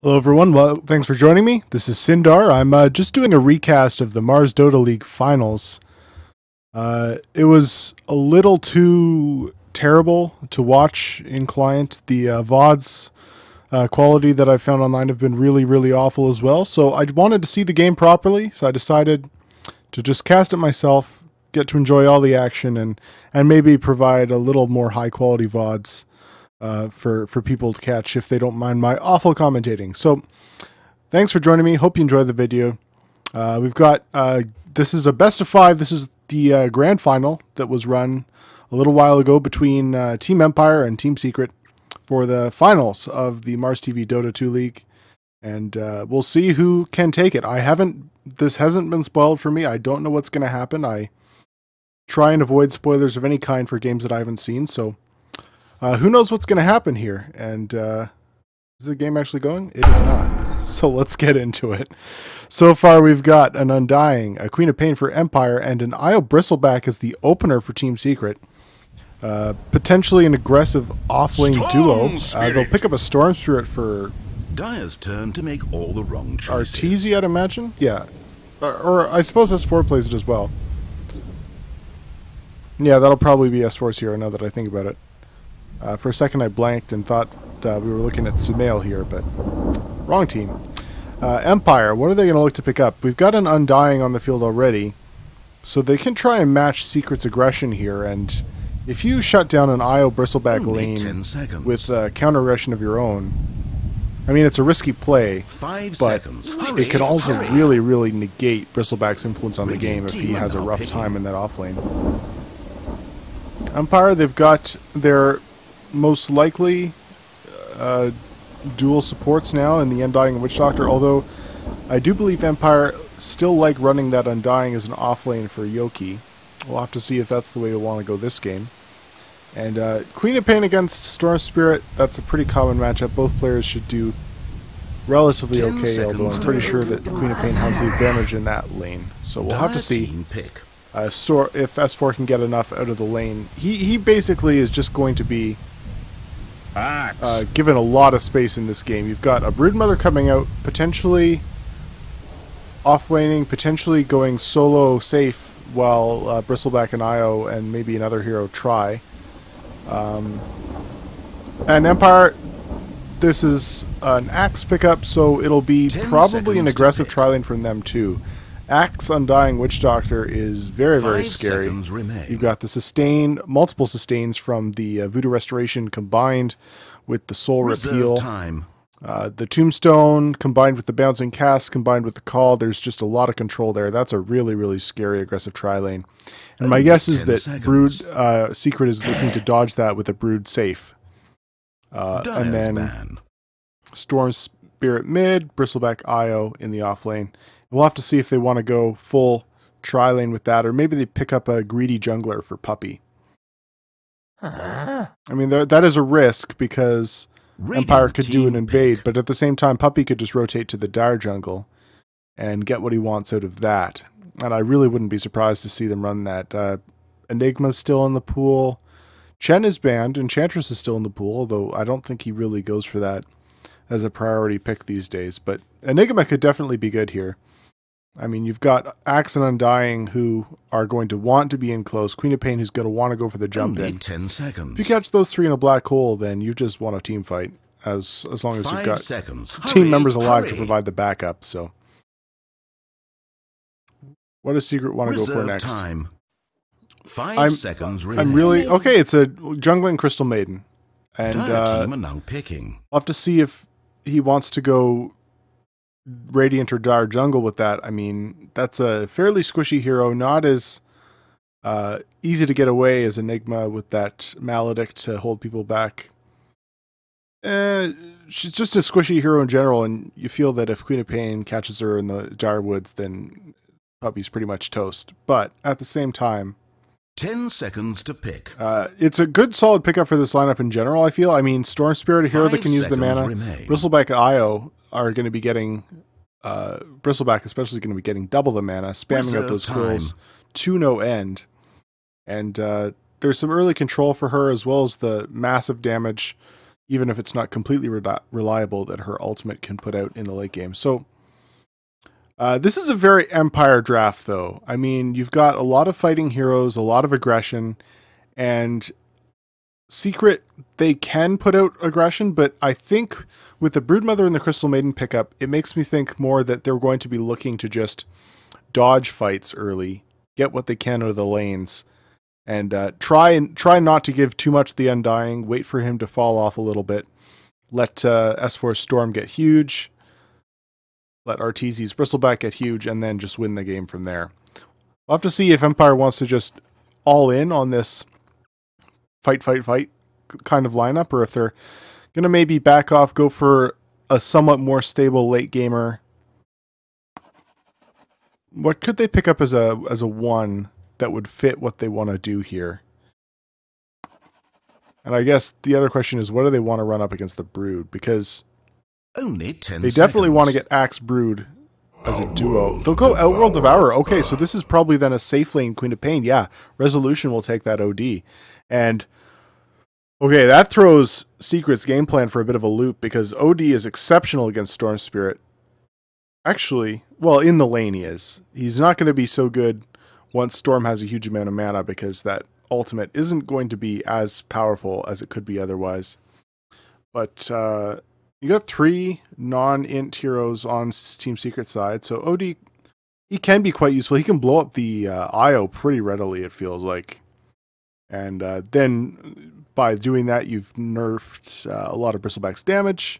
Hello, everyone. Well, thanks for joining me. This is Sindar. I'm just doing a recast of the Mars Dota League finals. It was a little too terrible to watch in client. The VODs quality that I found online have been really, really awful as well. So I wanted to see the game properly, so I decided to just cast it myself, get to enjoy all the action, and maybe provide a little more high quality VODs for people to catch if they don't mind my awful commentating. So thanks for joining me. Hope you enjoyed the video. We've got this is a best of 5. This is the grand final that was run a little while ago between Team Empire and Team Secret for the finals of the Mars TV Dota 2 League, and we'll see who can take it. This hasn't been spoiled for me. I don't know what's going to happen. I try and avoid spoilers of any kind for games that I haven't seen, so who knows what's going to happen here. And is the game actually going? It is not. So let's get into it. So far we've got an Undying, a Queen of Pain for Empire, and an Io Bristleback as the opener for Team Secret. Potentially an aggressive off-lane duo. They'll pick up a Storm Spirit for Dire's turn to make all the wrong choices. Arteezy, I'd imagine? Yeah. Or I suppose S4 plays it as well. Yeah, that'll probably be S4's hero now that I think about it. For a second I blanked and thought we were looking at Sumail here, but wrong team. Empire, what are they going to look to pick up? We've got an Undying on the field already, so they can try and match Secret's aggression here, and if you shut down an Io Bristleback lane with counter aggression of your own, I mean, it's a risky play, but it could also really, really negate Bristleback's influence on the game if he has a rough time in that off lane. Empire, they've got their most likely dual supports now in the Undying and Witch Doctor, although I do believe Empire still like running that Undying as an off lane for Yoki. We'll have to see if that's the way we want to go this game. And Queen of Pain against Storm Spirit, that's a pretty common matchup. Both players should do relatively okay, although I'm pretty sure that Queen of Pain has the advantage in that lane. So we'll have to see if S4 can get enough out of the lane. He basically is just going to be given a lot of space in this game. You've got a Broodmother coming out, potentially off-laning, potentially going solo safe while Bristleback and Io and maybe another hero try. And Empire, this is an Axe pickup, so it'll be probably an aggressive tri-lane from them too. Axe Undying Witch Doctor is very, very scary. You've got the sustain, multiple sustains from the Voodoo Restoration combined with the Soul Repeal. The Tombstone combined with the Bouncing Cast combined with the Call. There's just a lot of control there. That's a really, really scary aggressive tri-lane. And my guess is that Brood Secret is looking to dodge that with a Brood safe. And then Storm Spirit mid, Bristleback Io in the off lane. We'll have to see if they want to go full tri-lane with that, or maybe they pick up a greedy jungler for Puppy. I mean, that is a risk because Empire could do an invade, but at the same time, Puppy could just rotate to the Dire jungle and get what he wants out of that. And I really wouldn't be surprised to see them run that. Enigma's still in the pool. Chen is banned. Enchantress is still in the pool, although I don't think he really goes for that as a priority pick these days. But Enigma could definitely be good here. I mean, you've got Axe and Undying who are going to want to be in close. Queen of Pain who's going to want to go for the jump in. 10 seconds. If you catch those three in a black hole, then you've just won a team fight. As long as you've got team members alive to provide the backup. So, what does Secret want to go for next? 5 seconds remaining. I'm really okay. It's a jungling Crystal Maiden, and team are now picking. I'll have to see if he wants to go Radiant or Dire jungle with that. I mean, that's a fairly squishy hero, not as easy to get away as Enigma with that Maledict to hold people back. She's just a squishy hero in general, and you feel that if Queen of Pain catches her in the Dire Woods, then Puppy's pretty much toast. But at the same time, 10 seconds to pick. It's a good solid pickup for this lineup in general, I feel. I mean, Storm Spirit, a hero that can use the mana. Bristleback Io are going to be getting, Bristleback especially is going to be getting double the mana, spamming out those quills to no end. And there's some early control for her, as well as the massive damage even if it's not completely reliable, that her ultimate can put out in the late game. So this is a very Empire draft, though. I mean, you've got a lot of fighting heroes, a lot of aggression, and Secret, they can put out aggression, but I think with the Broodmother and the Crystal Maiden pickup, it makes me think more that they're going to be looking to just dodge fights early, get what they can out of the lanes, and try not to give too much to the Undying, wait for him to fall off a little bit, let S4's Storm get huge, let Arteezy's Bristleback get huge, and then just win the game from there. We'll have to see if Empire wants to just all in on this fight kind of lineup, or if they're going to maybe back off, go for a somewhat more stable late gamer. What could they pick up as a one that would fit what they want to do here? And I guess the other question is, what do they want to run up against the Brood? Because only 10 they definitely want to get Axe Brood as a duo. They'll go Outworld Devourer. Okay, so this is probably then a safe lane Queen of Pain. Yeah, Resolution will take that OD. And okay, that throws Secret's game plan for a bit of a loop, because OD is exceptional against Storm Spirit. Actually, well, in the lane he is. He's not going to be so good once Storm has a huge amount of mana, because that ultimate isn't going to be as powerful as it could be otherwise. But you got 3 non-int heroes on Team Secret side, so OD, he can be quite useful. He can blow up the IO pretty readily, it feels like. And then by doing that, you've nerfed a lot of Bristleback's damage.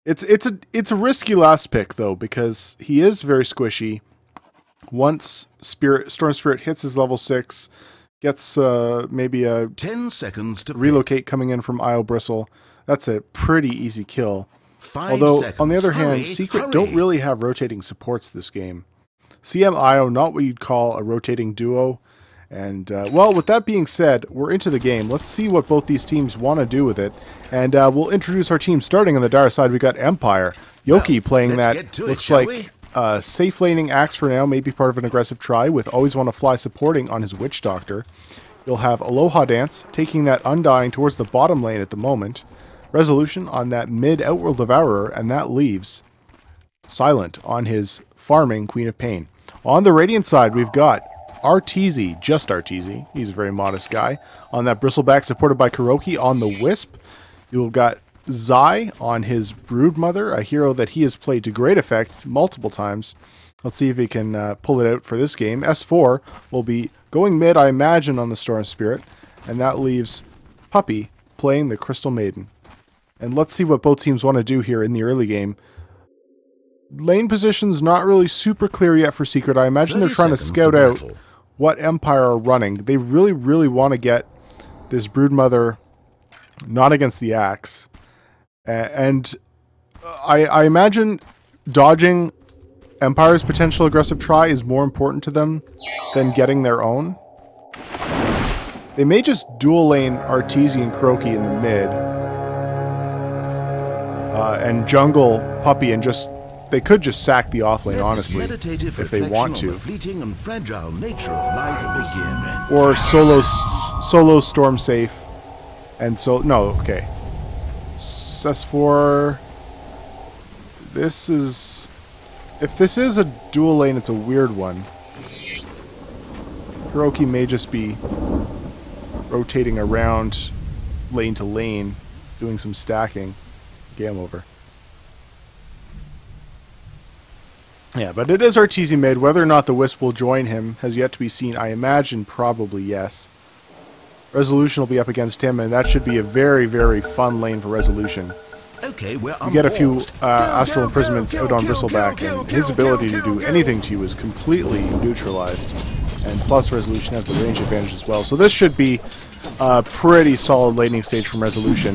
It's a risky last pick, though, because he is very squishy. Once Storm Spirit hits his level 6, gets maybe a 10 seconds to relocate coming in from IO Bristle, that's a pretty easy kill. 5 Although, seconds. on the other hand, Secret don't really have rotating supports this game. CM IO, not what you'd call a rotating duo. And, well, with that being said, we're into the game. Let's see what both these teams want to do with it. And we'll introduce our team. Starting on the Dire side, we got Empire. Yoki playing that, looks like safe laning Axe for now, maybe part of an aggressive try, with Always Want to Fly supporting on his Witch Doctor. You'll have Aloha Dance taking that Undying towards the bottom lane at the moment. Resolution on that mid Outworld Devourer, and that leaves Silent on his farming Queen of Pain. On the Radiant side, we've got Arteezy, just Arteezy. He's a very modest guy. On that Bristleback, supported by Kuroki. On the Wisp, you've got Zai on his Broodmother, a hero that he has played to great effect multiple times. Let's see if he can pull it out for this game. S4 will be going mid, I imagine, on the Storm Spirit. And that leaves Puppy playing the Crystal Maiden. And let's see what both teams want to do here in the early game. Lane position's not really super clear yet for Secret. I imagine they're trying to scout out what Empire are running. They really, really want to get this Broodmother not against the Axe. And I imagine dodging Empire's potential aggressive try is more important to them than getting their own. They may just dual lane Arteezy and Kuroki in the mid. And jungle Puppy, and just they could just sack the offlane, honestly, if they want to. Or solo Storm safe. And so, no, okay. S4. This is... If this is a dual lane, it's a weird one. Kuroki may just be rotating around lane to lane, doing some stacking. Game over. Yeah, but it is Arteezy mid. Whether or not the Wisp will join him has yet to be seen. I imagine probably yes. Resolution will be up against him, and that should be a very, very fun lane for Resolution. Okay, you get a few Astral Imprisonments out on Bristleback, and his ability to do anything to you is completely neutralized. And plus Resolution has the range advantage as well. So this should be a pretty solid laning stage from Resolution,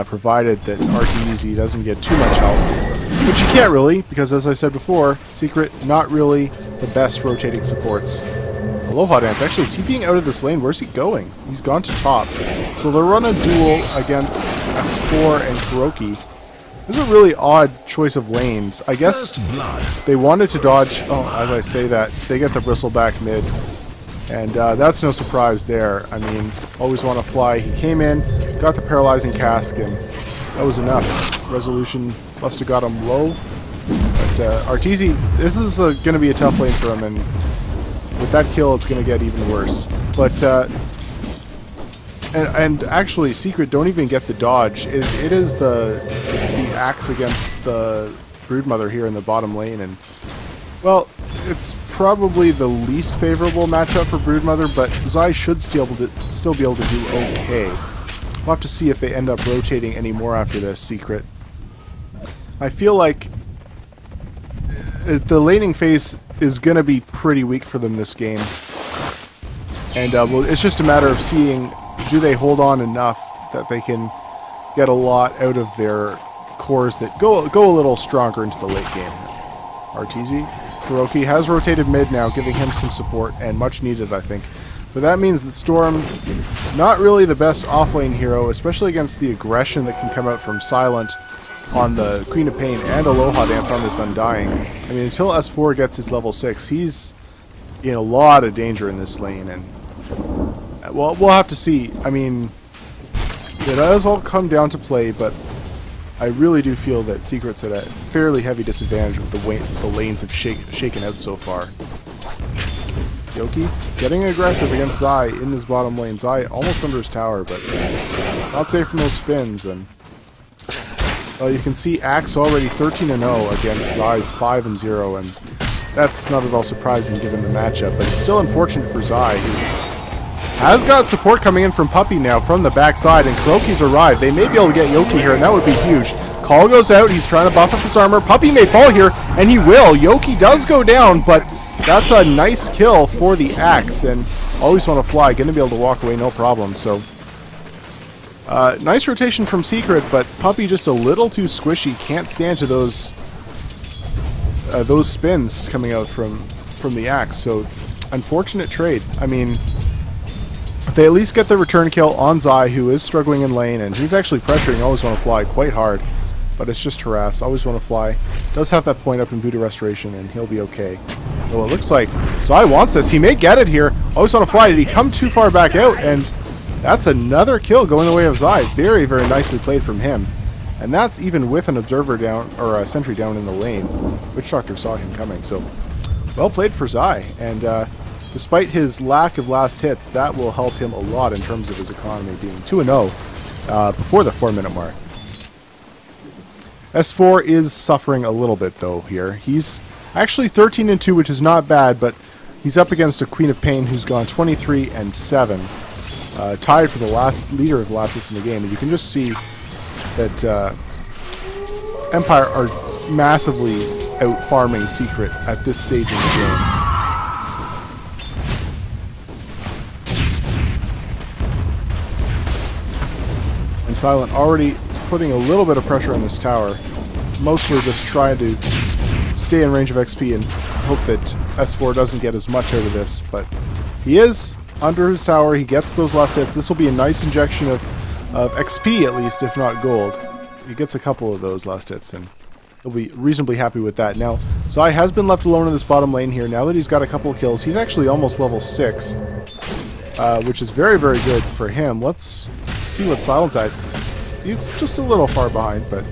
provided that Arteezy doesn't get too much help. Which you can't really, because as I said before, Secret, not really the best rotating supports. Aloha Dance actually TPing out of this lane. Where's he going? He's gone to top. So they'll run a duel against S4 and Kuroki. This is a really odd choice of lanes. I guess they wanted to dodge... Oh, as I say that, they get the Bristleback mid. And that's no surprise there. I mean, always want to fly. He came in, got the paralyzing cask, and that was enough. Resolution must have got him low. But Arteezy, this is going to be a tough lane for him, and with that kill, it's going to get even worse. But and actually, Secret don't even get the dodge. It is the axe against the Broodmother here in the bottom lane, and well, it's probably the least favorable matchup for Broodmother, but Zai should still be able to do okay. We'll have to see if they end up rotating any more after this, Secret. I feel like the laning phase is going to be pretty weak for them this game. And well, it's just a matter of seeing, do they hold on enough that they can get a lot out of their cores that go a little stronger into the late game. Arteezy, Kuroki has rotated mid now, giving him some support, and much needed, I think. But that means that Storm, not really the best offlane hero, especially against the aggression that can come out from Silent on the Queen of Pain and Aloha Dance on this Undying. I mean, until S4 gets his level 6, he's in a lot of danger in this lane, and well, we'll have to see. I mean, it does all come down to play, but I really do feel that Secret's at a fairly heavy disadvantage with the way the lanes have shaken out so far. Yoki getting aggressive against Zai in this bottom lane. Zai almost under his tower, but not safe from those spins. And you can see Axe already 13-0 against Zai's 5-0, and that's not at all surprising given the matchup. But it's still unfortunate for Zai, who has got support coming in from Puppy now from the backside, and Kuroki's arrived. They may be able to get Yoki here, and that would be huge. Call goes out. He's trying to buff up his armor. Puppy may fall here, and he will. Yoki does go down, but that's a nice kill for the Axe, and always want to fly. Going to be able to walk away, no problem. So, nice rotation from Secret, but Puppy just a little too squishy. Can't stand to those spins coming out from the Axe. So, unfortunate trade. I mean, they at least get the return kill on Zai, who is struggling in lane, and he's actually pressuring Always Want to Fly quite hard. But it's just harass. Always Want to Fly does have that point up in Voodoo Restoration, and he'll be okay. Though it looks like Zai wants this. He may get it here. Always Want to Fly. Did he come too far back out? And that's another kill going the way of Zai. Very, very nicely played from him. And that's even with an observer down, or a sentry down in the lane. Witch Doctor saw him coming. So, well played for Zai. And despite his lack of last hits, that will help him a lot in terms of his economy being 2-0 before the 4-minute mark. S4 is suffering a little bit, though, here. He's actually 13-2, which is not bad, but he's up against a Queen of Pain who's gone 23-7, tied for the last leader of the last assist in the game. And you can just see that Empire are massively out-farming Secret at this stage in the game. And Silent already putting a little bit of pressure on this tower, mostly just trying to stay in range of XP and hope that S4 doesn't get as much out of this, but he is under his tower. He gets those last hits. This will be a nice injection of XP at least, if not gold. He gets a couple of those last hits, and he'll be reasonably happy with that. Now, Zai has been left alone in this bottom lane here. Now that he's got a couple of kills, he's actually almost level 6, which is very, very good for him. Let's see what Silent's at. He's just a little far behind, but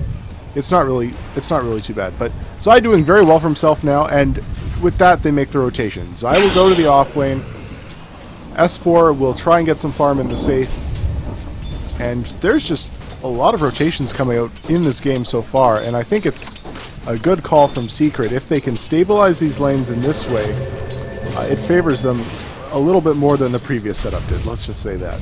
it's not really too bad. But Zai doing very well for himself now, and with that they make the rotation. Zai will go to the off lane. S4 will try and get some farm in the safe. And there's just a lot of rotations coming out in this game so far, and I think it's a good call from Secret. If they can stabilize these lanes in this way, it favors them a little bit more than the previous setup did. Let's just say that.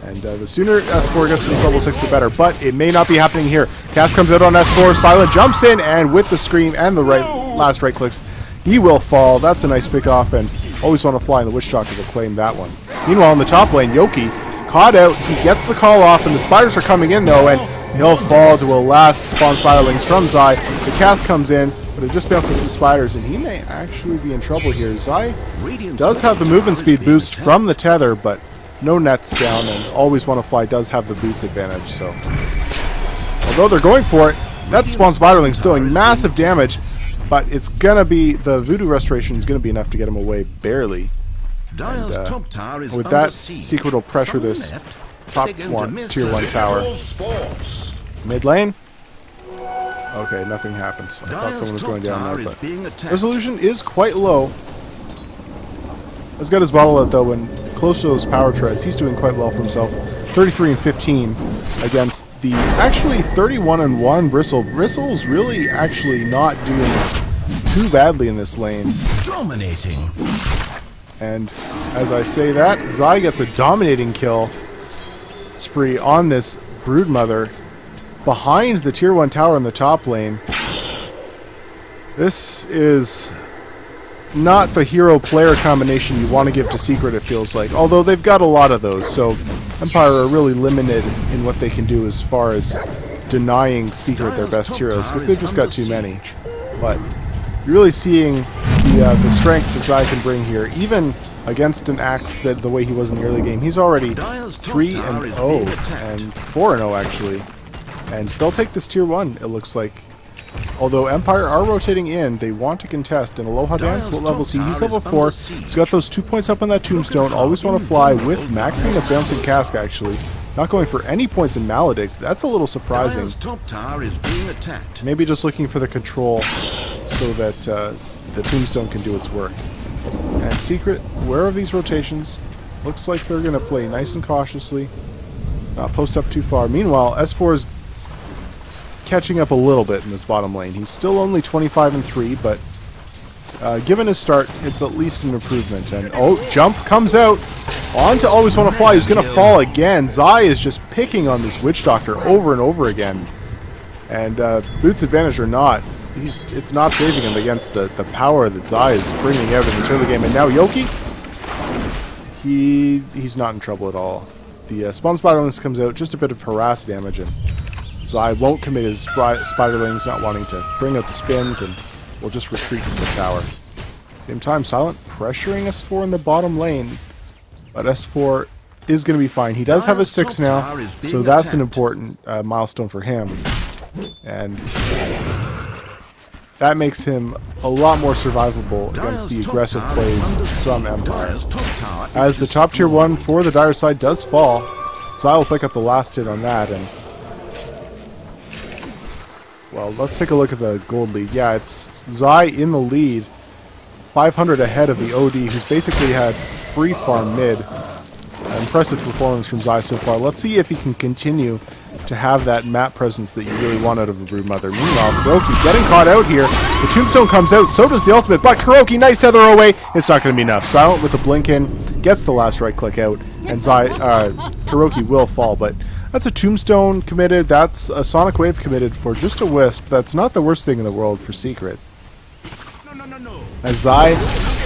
And the sooner S4 gets to this level 6, the better. But it may not be happening here. Cast comes out on S4. Silent jumps in, and with the scream and the last right clicks, he will fall. That's a nice pick off, and Always Want to Fly, and the Witch Doctor will claim that one. Meanwhile, in the top lane, Yoki caught out. He gets the call off, and the spiders are coming in, though, and he'll fall to a last spawn spiderlings from Zai. The cast comes in, but it just bounces the spiders, and he may actually be in trouble here. Zai does have the movement speed boost from the tether, but no nets down, and Always Want to Fly does have the boots advantage, so although they're going for it, that spawn spiderling's doing massive damage, but it's gonna be, the Voodoo Restoration is gonna be enough to get him away, barely. Dire's top tower is with under that, siege. Secret will pressure From the this left, top they're going to miss tier the 1 tower. Digital Sports. Mid lane. Okay, nothing happens. I thought Dire's someone was top going down tower there, is but being attacked. resolution is quite low. Has got his bottle out though, and close to those power treads, he's doing quite well for himself. 33 and 15 against the actually 31 and 1 Bristle. Bristle's really actually not doing too badly in this lane. Dominating. And as I say that, Zai gets a dominating kill spree on this Broodmother behind the tier 1 tower in the top lane. This is not the hero-player combination you want to give to Secret, it feels like. Although they've got a lot of those, so Empire are really limited in what they can do as far as denying Secret their best heroes, because they've just got too many. But you're really seeing the strength that Zai can bring here, even against an Axe that the way he was in the early game. He's already 3-0 and 4-0 actually, and they'll take this tier 1. It looks like. Although Empire are rotating in, they want to contest. And Aloha Dance, what level is he? He's level 4. He's got those 2 points up on that tombstone. Always want to fly with maxing the bouncing cask, actually. Not going for any points in Maledict. That's a little surprising. Top tower is being attacked. Maybe just looking for the control so that the tombstone can do its work. And Secret, aware of these rotations, looks like they're going to play nice and cautiously. Not post up too far. Meanwhile, S4 is catching up a little bit in this bottom lane. He's still only 25 and 3, but given his start, it's at least an improvement. And oh, jump comes out on to Always Want to Fly, who's going to fall again. Zai is just picking on this Witch Doctor over and over again. And Boots advantage or not, it's not saving him against the power that Zai is bringing out in this early game. And now Yoki, he's not in trouble at all. The Spawn Spiderlings comes out, just a bit of harass damage, and Zai won't commit his Spiderlings, not wanting to bring out the spins, and will just retreat from the tower. Same time, Silent pressuring S4 in the bottom lane, but S4 is going to be fine. He does have a 6 now, so that's an important milestone for him. And that makes him a lot more survivable against the aggressive plays from Empire. As the top tier 1 for the Dire side does fall, Zai will pick up the last hit on that, and well, let's take a look at the gold lead. Yeah, it's Zai in the lead, 500 ahead of the OD, who's basically had free farm mid. Impressive performance from Zai so far. Let's see if he can continue to have that map presence that you really want out of a Broodmother. Meanwhile, Kuroki getting caught out here. The Tombstone comes out, so does the ultimate, but Kuroki, nice tether away. It's not going to be enough. Silent with the blink in, gets the last right click out, and Kuroki will fall, but that's a Tombstone committed, that's a Sonic Wave committed for just a Wisp. That's not the worst thing in the world for Secret. As Zai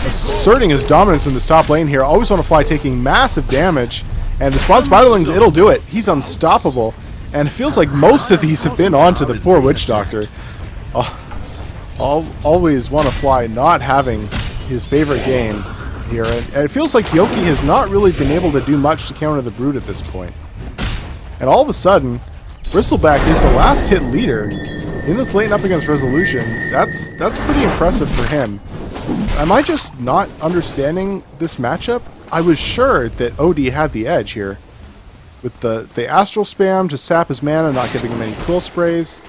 asserting his dominance in this top lane here, Always Want to Fly taking massive damage, and the Spawn Spiderlings, it'll do it. He's unstoppable, and it feels like most of these have been onto the poor Witch Doctor. Always Want to Fly not having his favorite game here, and it feels like Yoki has not really been able to do much to counter the Brood at this point. And all of a sudden, Bristleback is the last hit leader in this lane up against Resolution. That's pretty impressive for him. Am I just not understanding this matchup? I was sure that OD had the edge here, with the Astral Spam to sap his mana, not giving him any Quill Sprays.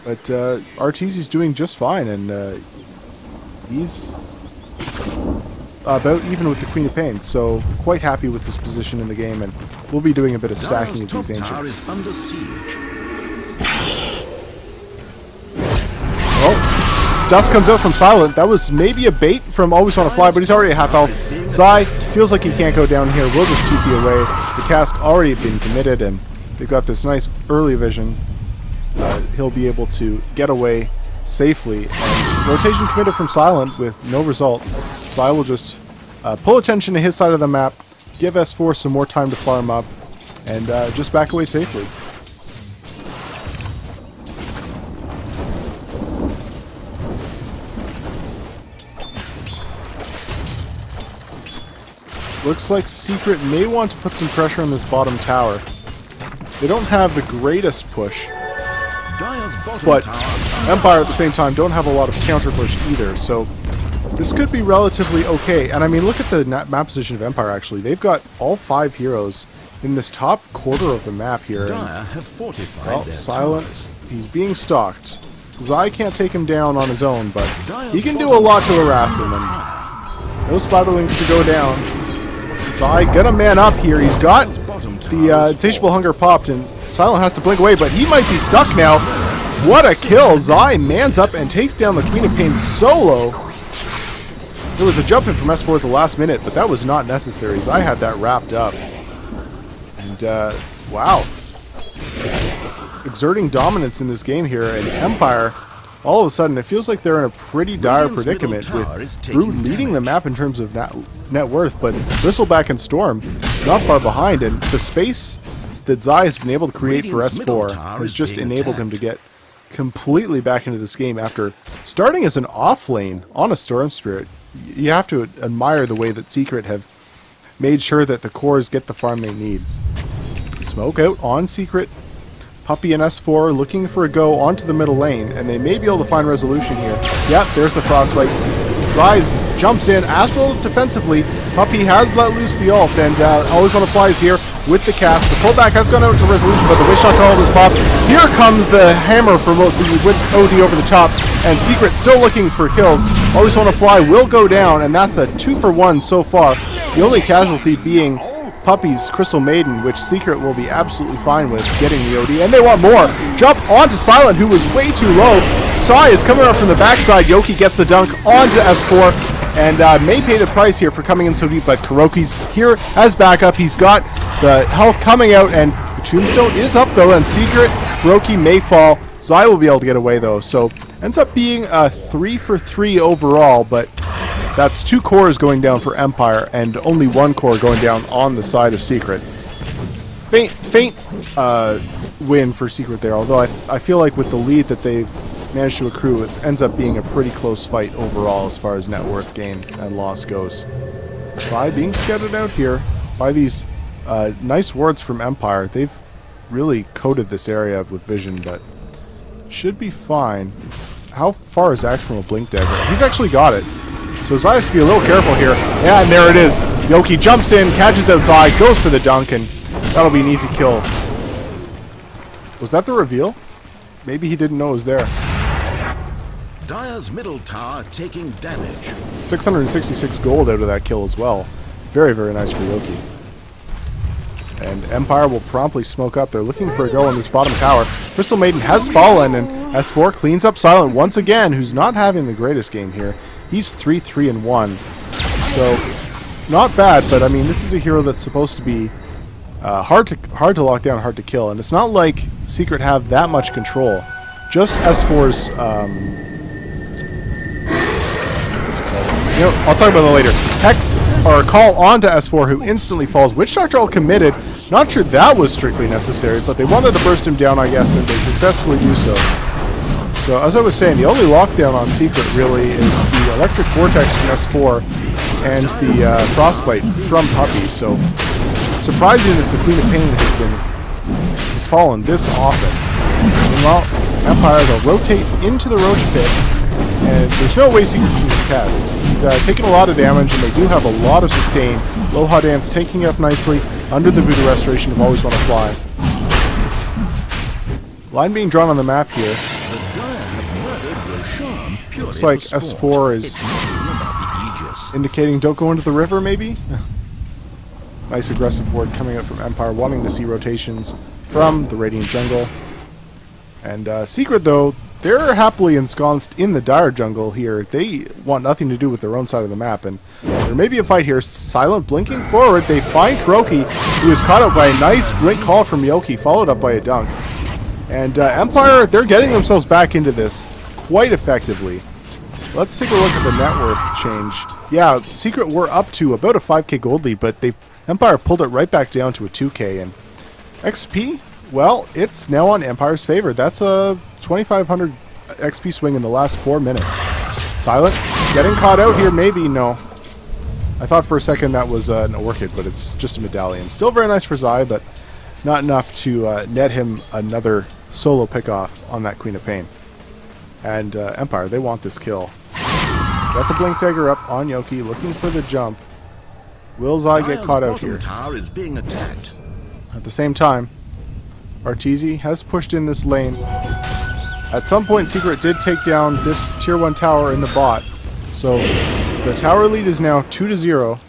But Arteezy's doing just fine, and he's about even with the Queen of Pain, so quite happy with his position in the game, and we'll be doing a bit of stacking of these Ancients. Oh, dust comes out from Silent. That was maybe a bait from Always Want to Fly, but he's already at half health. Zai feels like he can't go down here. We'll just TP away. The cask already been committed, and they've got this nice early vision. He'll be able to get away safely, and rotation committed from Silent with no result. Zai will just pull attention to his side of the map, give S4 some more time to farm up, and just back away safely. Looks like Secret may want to put some pressure on this bottom tower. They don't have the greatest push, but Empire at the same time don't have a lot of counter push either, so this could be relatively okay. And I mean, look at the map position of Empire, actually. They've got all 5 heroes in this top quarter of the map here. Dire have fortified well, their Silent, towers. he's being stalked. Zai can't take him down on his own, but Dire's he can do a lot to harass him. And no Spiderlings to go down. Zai gonna man up here. He's got the Insatiable Hunger popped, and Silent has to blink away, but he might be stuck now. What a kill! Zai mans up and takes down the Queen of Pain solo. There was a jump in from S4 at the last minute, but that was not necessary. Zai had that wrapped up. And, wow. Exerting dominance in this game here, and Empire, all of a sudden, it feels like they're in a pretty dire predicament with Brood leading the map in terms of net worth, but Bristleback and Storm not far behind, and the space that Zai has been able to create for S4 has just enabled him to get completely back into this game after starting as an off lane on a Storm Spirit. You have to admire the way that Secret have made sure that the cores get the farm they need. Smoke out on Secret. Puppy and S4 looking for a go onto the middle lane, and they may be able to find resolution here. Yep, there's the Frostbite. Zai jumps in, Astral defensively. Puppy has let loose the ult, and Always Wanna Fly is here with the cast. The pullback has gone out to resolution, but the Wish Shot ult is popped. Here comes the hammer from with OD over the top, and Secret still looking for kills. Always Wanna Fly will go down, and that's a 2-for-1 so far. The only casualty being Puppy's Crystal Maiden, which Secret will be absolutely fine with getting the OD, and they want more. Jump onto Silent, who was way too low. Sai is coming up from the backside. Yoki gets the dunk onto S4, and may pay the price here for coming in so deep, but Kuroki's here as backup. He's got the health coming out, and the Tombstone is up though, and Secret, Kuroki may fall. Zai will be able to get away though, so ends up being a 3-for-3 overall, but that's 2 cores going down for Empire, and only 1 core going down on the side of Secret. Faint win for Secret there, although I feel like with the lead that they've managed to accrue, it ends up being a pretty close fight overall as far as net worth gain and loss goes. Zai being scouted out here by these nice wards from Empire. They've really coated this area with vision, but should be fine. How far is Axe from a Blink Dagger? He's actually got it. So Zai has to be a little careful here. Yeah, and there it is. Yoki jumps in, catches out Zai, goes for the dunk, and that'll be an easy kill. Was that the reveal? Maybe he didn't know it was there. Dire's middle tower taking damage. 666 gold out of that kill as well. Very, very nice for Yoki. And Empire will promptly smoke up. They're looking for a go on this bottom tower. Crystal Maiden has fallen, and S4 cleans up Silent once again, who's not having the greatest game here. He's 3-3-1. So, not bad, but I mean, this is a hero that's supposed to be hard to lock down, hard to kill, and it's not like Secret have that much control. Just S4's, what's it called? You know, I'll talk about that later. Hex, or a call onto S4, who instantly falls. Witch Doctor all committed. Not sure that was strictly necessary, but they wanted to burst him down, I guess, and they successfully do so. So, as I was saying, the only lockdown on Secret really is the Electric Vortex from S4 and the Frostbite from Puppy. So, surprising that the Queen of Pain has fallen this often. Meanwhile, Empire, they'll rotate into the Roche pit, and there's no way Secret can contest. He's taking a lot of damage, and they do have a lot of sustain. Loha Dance taking it up nicely under the Voodoo Restoration of Always Wanna Fly. Line being drawn on the map here. Looks like S4 is indicating don't go into the river, maybe? Nice aggressive ward coming out from Empire, wanting to see rotations from the Radiant jungle. And Secret, though, they're happily ensconced in the Dire jungle here. They want nothing to do with their own side of the map, and there may be a fight here. Silent blinking forward. They find Kuroki, who is caught up by a nice blink call from Yoki, followed up by a dunk. And Empire, they're getting themselves back into this quite effectively. Let's take a look at the net worth change. Yeah, Secret were up to about a 5k gold lead, but Empire pulled it right back down to a 2k. And XP, well, it's now on Empire's favor. That's a 2500 XP swing in the last 4 minutes. Silent, getting caught out here, maybe, no. I thought for a second that was an orchid, but it's just a medallion. Still very nice for Zai, but not enough to net him another solo pickoff on that Queen of Pain. And Empire, they want this kill. Got the Blink Dagger up on Yoki, looking for the jump. Will Zai get Dire's caught out bottom here? tower is being attacked. At the same time, Arteezy has pushed in this lane. At some point, Secret did take down this tier 1 tower in the bot. So the tower lead is now 2-0.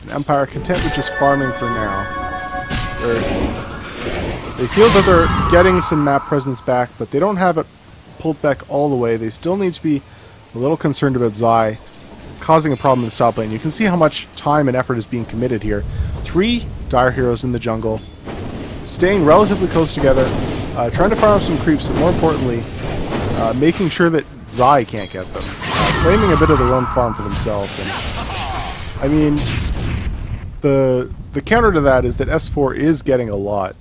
And Empire content with just farming for now. They feel that they're getting some map presence back, but they don't have it pulled back all the way. They still need to be a little concerned about Zai causing a problem in the top lane. You can see how much time and effort is being committed here. 3 Dire heroes in the jungle, staying relatively close together, trying to farm some creeps, but more importantly, making sure that Zai can't get them. Claiming a bit of their own farm for themselves. And I mean, the counter to that is that S4 is getting a lot.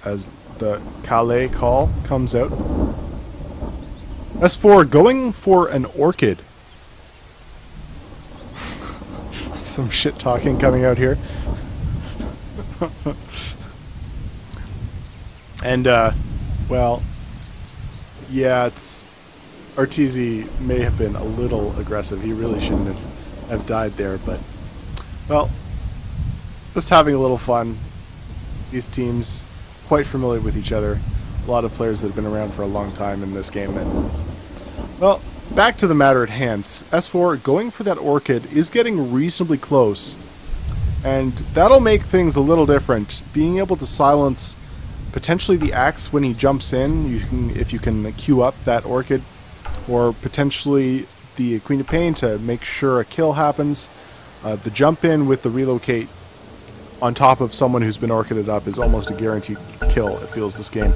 As the Calais call comes out. S4 going for an Orchid. Some shit talking coming out here. And, well, yeah, it's... Arteezy may have been a little aggressive. He really shouldn't have died there, but... Well, just having a little fun. These teams, quite familiar with each other. A lot of players that have been around for a long time in this game, and... Well, back to the matter at hand. S4 going for that Orchid is getting reasonably close. And that'll make things a little different. Being able to silence potentially the Axe when he jumps in, if you can queue up that Orchid, or potentially the Queen of Pain to make sure a kill happens. The jump in with the relocate on top of someone who's been Orchided up is almost a guaranteed kill, it feels, this game.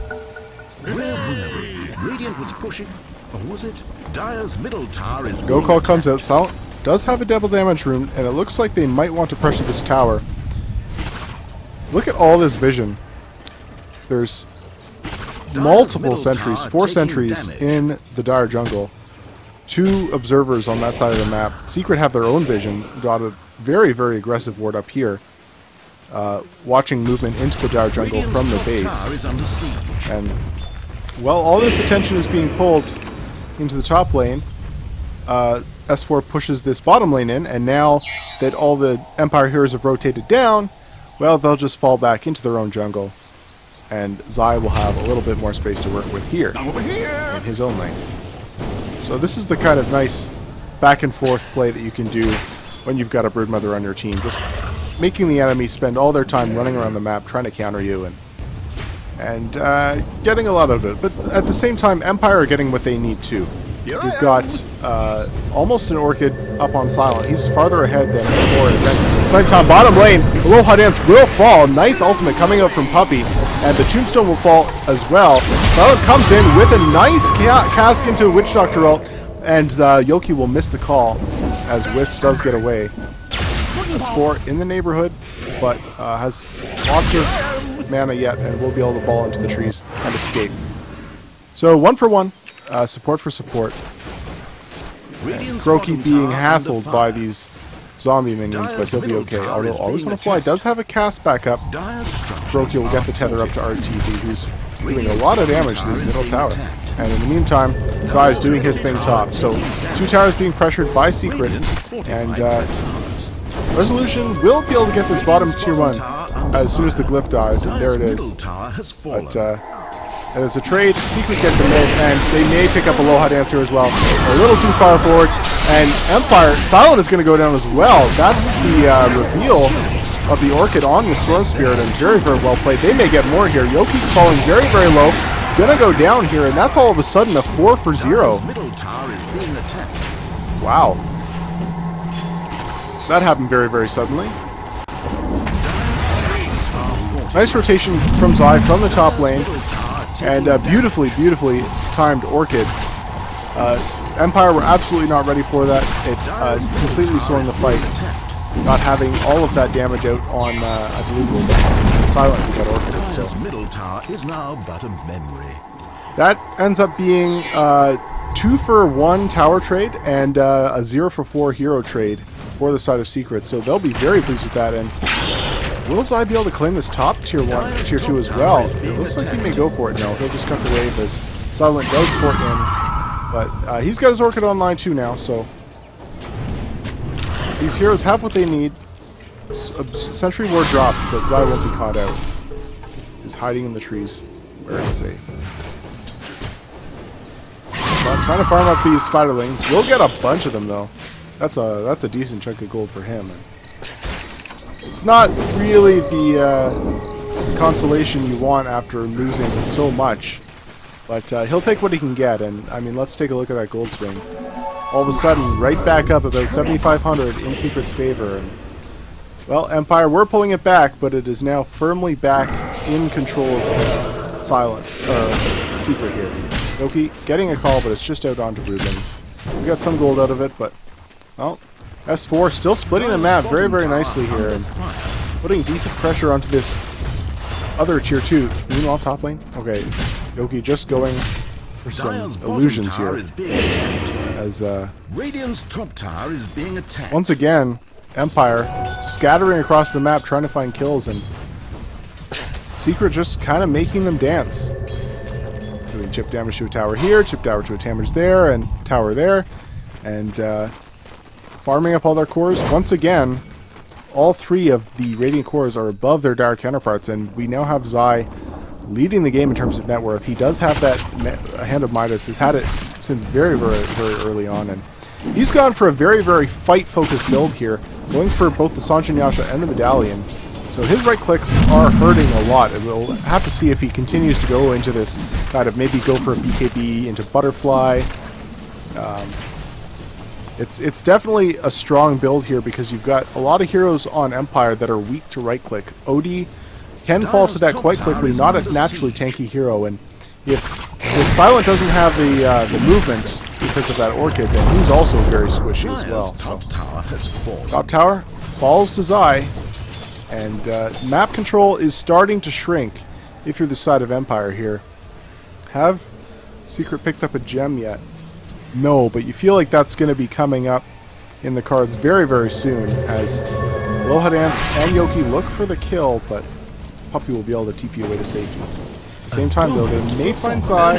Radiant was pushing, or was it? Dire's middle tower is Go call comes out. Silent does have a double damage rune, and it looks like they might want to pressure this tower. Look at all this vision. There's multiple sentries, 4 sentries in the Dire jungle. 2 observers on that side of the map. Secret have their own vision. Got a very, very aggressive ward up here. Watching movement into the Dire jungle from the base. And, well, all this attention is being pulled into the top lane. S4 pushes this bottom lane in, and now that all the Empire heroes have rotated down, well, they'll just fall back into their own jungle. And Zai will have a little bit more space to work with here in his own lane. So this is the kind of nice back and forth play that you can do when you've got a Broodmother on your team. Just making the enemy spend all their time running around the map trying to counter you and getting a lot of it. But at the same time, Empire are getting what they need too. You've got almost an Orchid up on Silent. He's farther ahead than S4 is. And Snipe bottom lane, Aloha Dance will fall. Nice ultimate coming out from Puppey. And the Tombstone will fall as well. Silent comes in with a nice cask into Witch Doctor ult. And Yoki will miss the call as Wisp does get away. S4 in the neighborhood, but has lots of mana yet and will be able to ball into the trees and escape. So 1 for 1. Support for support. Croaky being hassled by these zombie minions, but he'll be okay. Although Always on the Fly does have a cast backup. Croaky will get the tether up to Arteezy, who's doing a lot of damage to this middle tower. And in the meantime, Zai is doing his thing top. So 2 towers being pressured by Secret, and Resolution will be able to get this bottom tier 1 as soon as the glyph dies, and there it is. But and it's a trade. Secret gets the mid, and they may pick up Aloha Dance here as well. A little too far forward, and Empire, Silent is going to go down as well. That's the reveal of the Orchid on the Storm Spirit, and very, very well played. They may get more here. Yoki's falling very, very low. Gonna go down here, and that's all of a sudden a 4 for 0. Wow. That happened very, very suddenly. Nice rotation from Zai from the top lane. And beautifully, beautifully timed Orchid. Empire were absolutely not ready for that. It completely swung the fight. Not having all of that damage out on, I believe it was Silent who got Orchided. So middle tower is now but a memory. that ends up being 2 for 1 tower trade and a 0 for 4 hero trade for the side of Secret. So they'll be very pleased with that. And will Zai be able to claim this top tier 1, tier 2 as well? It looks like he may go for it. No, he'll just cut the wave as Silent does port in But he's got his Orchid online too now, so these heroes have what they need. Sentry Ward dropped, but Zai won't be caught out. He's hiding in the trees where it's safe. But trying to farm up these spiderlings. We'll get a bunch of them though. That's a decent chunk of gold for him. It's not really the consolation you want after losing so much, but he'll take what he can get. And I mean, let's take a look at that gold swing. All of a sudden, right back up about 7,500 in Secret's favor. And, well, Empire, we're pulling it back, but it is now firmly back in control of Secret here. Yoki getting a call, but it's just out onto Rubens. We got some gold out of it, but, well, S4 still splitting the map very, very nicely here and putting decent pressure onto this other tier 2. Meanwhile, top lane. Okay, Yoki just going for some illusions here. As Radiant's top tower is being attacked. Once again, Empire scattering across the map trying to find kills, and Secret just kind of making them dance. Doing chip damage to a tower here, chip damage to a damage there, and tower there, and farming up all their cores. Once again, all three of the Radiant cores are above their dire counterparts, and we now have Zai leading the game in terms of net worth. He does have that Hand of Midas. He's had it since very, very, very early on, and he's gone for a very, very fight-focused build here, going for both the Sancho Yasha and the Medallion. So his right clicks are hurting a lot, and we'll have to see if he continues to go into this kind of maybe go for a BKB into Butterfly. It's definitely a strong build here because you've got a lot of heroes on Empire that are weak to right click. Odie can fall to that quite quickly, not a naturally tanky hero, and if Silent doesn't have the movement because of that Orchid, then he's also very squishy as well. So, top tower falls to Zai, and map control is starting to shrink if you're the side of Empire here. Have Secret picked up a gem yet? No, but you feel like that's going to be coming up in the cards very, very soon as Aloha Dance and Yoki look for the kill, but Puppy will be able to TP away to safety. At the same time, though, they may find Zai.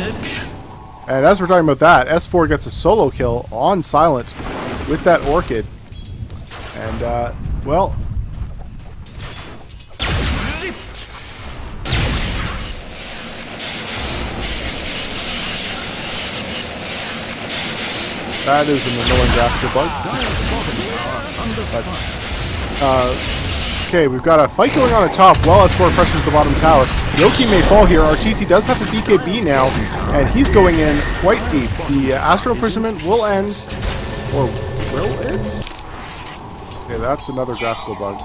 And as we're talking about that, S4 gets a solo kill on Silent with that Orchid. And, well... that is an annoying graphical bug. Okay, we've got a fight going on at top while S4 pressures the bottom tower. Yoki may fall here. RTC does have the BKB now, and he's going in quite deep. The Astral Imprisonment will end, or will it? Okay, that's another graphical bug.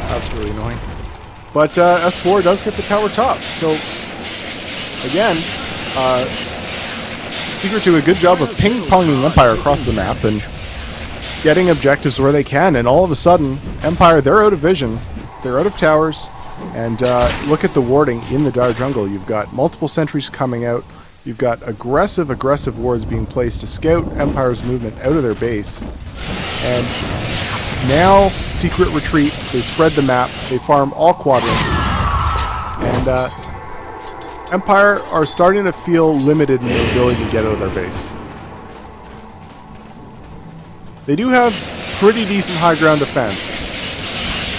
That's really annoying. But S4 does get the tower top, so again, Secret do a good job of ping-ponging Empire across the map and getting objectives where they can, and all of a sudden, Empire, they're out of vision, they're out of towers, and look at the warding in the Dire Jungle. You've got multiple sentries coming out, you've got aggressive wards being placed to scout Empire's movement out of their base, and now Secret retreat, they spread the map, they farm all quadrants, and Empire are starting to feel limited in their ability to get out of their base. They do have pretty decent high ground defense.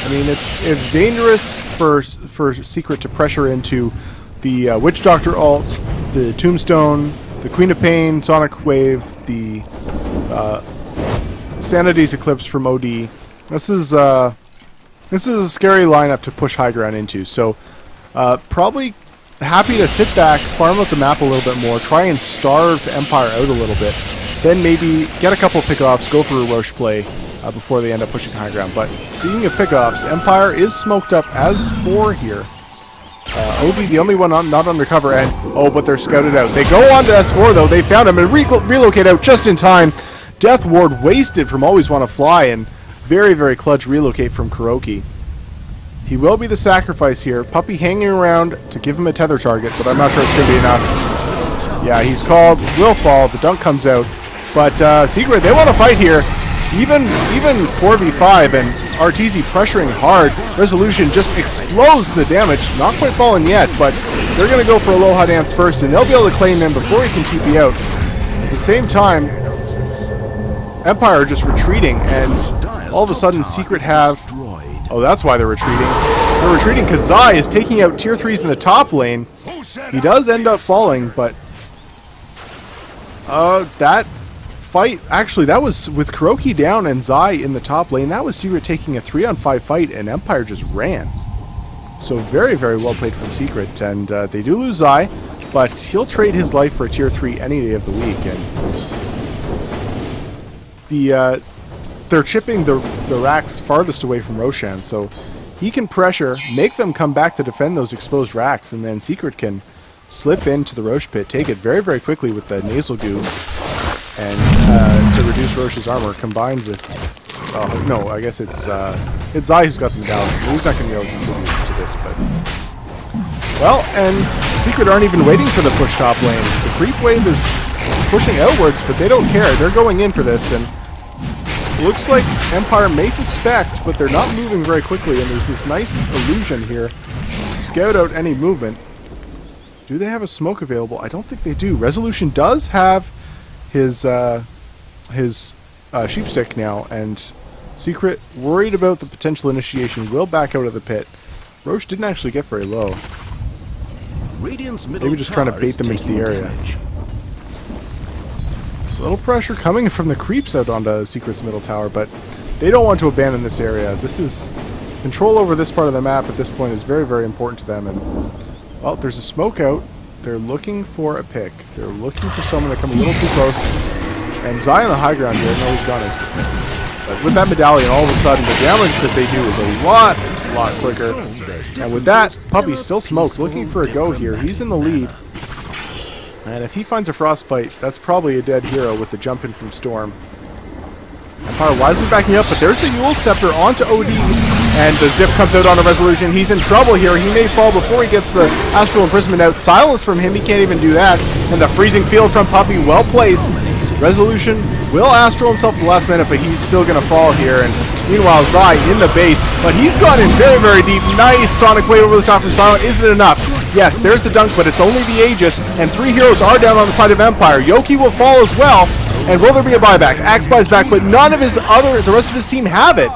I mean, it's dangerous for Secret to pressure into the Witch Doctor ult, the Tombstone, the Queen of Pain, Sonic Wave, the Sanity's Eclipse from OD. This is a scary lineup to push high ground into. So probably happy to sit back, farm out the map a little bit more, try and starve Empire out a little bit, then maybe get a couple pickoffs, go for a Roche play before they end up pushing high ground. But speaking of pickoffs, Empire is smoked up as 4 here. OD the only one not undercover, and oh, but they're scouted out. They go on to S4 though, they found him and relocate out just in time. Death Ward wasted from Always Want to Fly, and very, very clutch relocate from Kuroki. He will be the sacrifice here. Puppy hanging around to give him a tether target, but I'm not sure it's going to be enough. Yeah, he's called, will fall, the dunk comes out. But Secret, they want to fight here. Even 4v5, and RTZ pressuring hard. Resolution just explodes the damage. Not quite fallen yet, but they're going to go for Aloha Dance first, and they'll be able to claim him before he can TP out. At the same time, Empire are just retreating, and all of a sudden Secret have... Oh, that's why they're retreating. They're retreating because Zai is taking out tier 3s in the top lane. He does end up falling, but... that fight... Actually, that was with Kuroki down and Zai in the top lane. That was Secret taking a 3-on-5 fight, and Empire just ran. So very, very well played from Secret, and they do lose Zai, but he'll trade his life for a tier 3 any day of the week, and they're chipping the racks farthest away from Roshan, so he can pressure, make them come back to defend those exposed racks, and then Secret can slip into the Roche pit, take it very, very quickly with the nasal goo, and to reduce Roche's armor, combined with... Oh, no, I guess it's Zai who's got them down, so he's not going to be able to contribute to this, but... Well, and Secret aren't even waiting for the push top lane. The creep wave is pushing outwards, but they don't care. They're going in for this, and looks like Empire may suspect, but they're not moving very quickly, and there's this nice illusion here to scout out any movement. Do they have a smoke available? I don't think they do. Resolution does have his sheepstick now, and Secret, worried about the potential initiation, will back out of the pit. Roche didn't actually get very low. Maybe just trying to bait them into the area. A little pressure coming from the creeps out onto Secret's middle tower, but they don't want to abandon this area. This is... Control over this part of the map at this point is very, very important to them, and... Well, there's a smoke out. They're looking for a pick. They're looking for someone to come a little too close. And Zai on the high ground here, no, he's gone into the pit. But with that medallion, all of a sudden, the damage that they do is a lot quicker. And with that, Puppy still smoked, looking for a go here. He's in the lead. And if he finds a frostbite, that's probably a dead hero with the jump in from Storm. Empire wisely backing up, but there's the Yule Scepter onto OD, and the zip comes out on a Resolution. He's in trouble here. He may fall before he gets the Astral Imprisonment out. Silence from him, he can't even do that. And the Freezing Field from Puppy, well placed. Resolution will Astral himself at the last minute, but he's still going to fall here. And meanwhile, Zai in the base, but he's gone in very, very deep. Nice Sonic Wave over the top from Silent. Is it enough? Yes, there's the dunk, but it's only the Aegis, and 3 heroes are down on the side of Empire. Yoki will fall as well, and will there be a buyback? Axe buys back, but none of the rest of his team have it.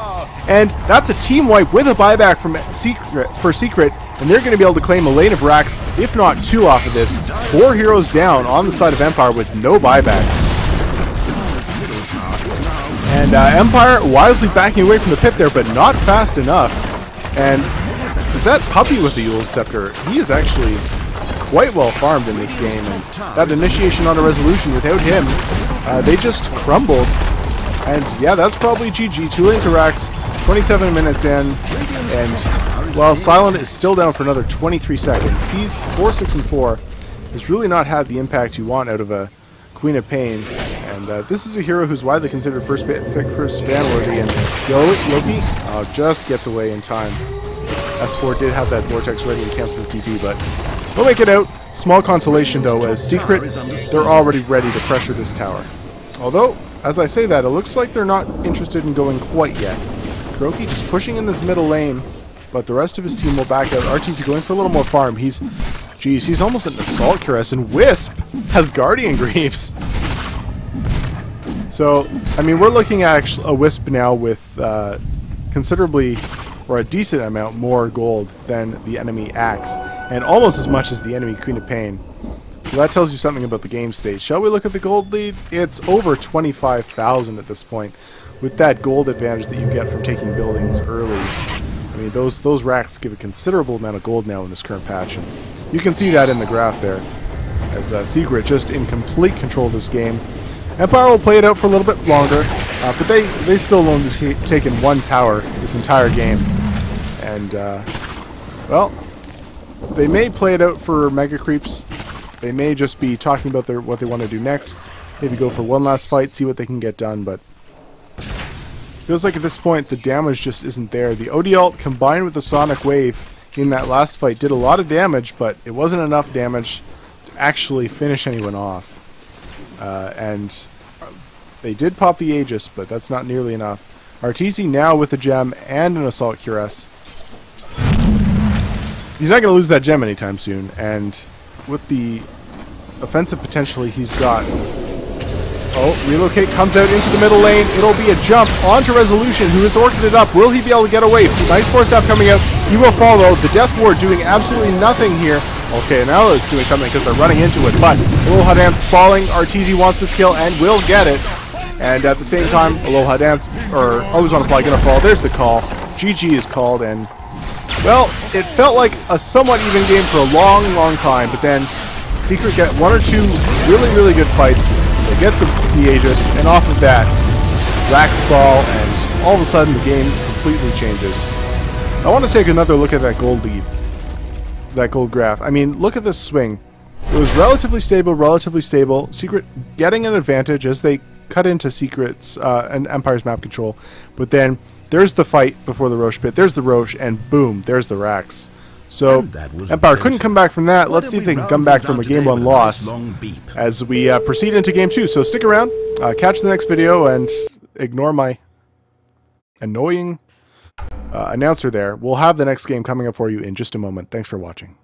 And that's a team wipe with a buyback from Secret, and they're going to be able to claim a lane of racks, if not 2 off of this. 4 heroes down on the side of Empire with no buybacks. And Empire wisely backing away from the pit there, but not fast enough. And is that Puppy with the Yule Scepter? He is actually quite well farmed in this game. And that initiation on a Resolution, without him, they just crumbled. And yeah, that's probably GG. 2 lanes of racks, 27 minutes in. And while Silent is still down for another 23 seconds, he's 4, 6, and 4. Has really not had the impact you want out of a Queen of Pain. And this is a hero who's widely considered first span worthy, and Loki just gets away in time. S4 did have that Vortex ready and cancel the TP, but we'll make it out. Small consolation though, as Secret, they're already ready to pressure this tower. Although, as I say that, it looks like they're not interested in going quite yet. Kuroki just pushing in this middle lane, but the rest of his team will back out. RTZ going for a little more farm. He's almost an Assault Cuirass, and Wisp has Guardian Greaves. So, I mean, we're looking at a Wisp now with considerably, or a decent amount more gold than the enemy Axe, and almost as much as the enemy Queen of Pain. So that tells you something about the game state. Shall we look at the gold lead? It's over 25,000 at this point, with that gold advantage that you get from taking buildings early. I mean, those racks give a considerable amount of gold now in this current patch, and you can see that in the graph there, as Secret just in complete control of this game. Empire will play it out for a little bit longer, but they still only taken 1 tower this entire game. And, well, they may play it out for Mega Creeps. They may just be talking about what they want to do next. Maybe go for one last fight, see what they can get done, but feels like at this point the damage just isn't there. The OD ult combined with the Sonic Wave in that last fight did a lot of damage, but it wasn't enough damage to actually finish anyone off. And they did pop the Aegis, but that's not nearly enough. Arteezy now with a gem and an Assault Cuirass. He's not going to lose that gem anytime soon, and with the offensive potential he's got... Oh, Relocate comes out into the middle lane. It'll be a jump onto Resolution, who has orched it up. Will he be able to get away? Nice Force Staff coming out. He will follow. The Death Ward doing absolutely nothing here. Okay, now it's doing something because they're running into it, but Aloha Dance falling. Arteezy wants this kill and will get it. And at the same time, Aloha Dance, or Always Wanna Fly, gonna fall. There's the call. GG is called, and, well, it felt like a somewhat even game for a long, long time, but then Secret get one or two really, really good fights. They get the Aegis, and off of that, racks fall, and all of a sudden the game completely changes. I want to take another look at that gold lead, that gold graph. I mean, look at this swing. It was relatively stable. Secret getting an advantage as they cut into Secret's and Empire's map control, but then there's the fight before the Roche pit. There's the Roche, and boom, there's the racks. So Empire couldn't come back from that. Let's see if they can come back from a Game 1 loss as we proceed into Game 2. So stick around, catch the next video, and ignore my annoying announcer there. We'll have the next game coming up for you in just a moment. Thanks for watching.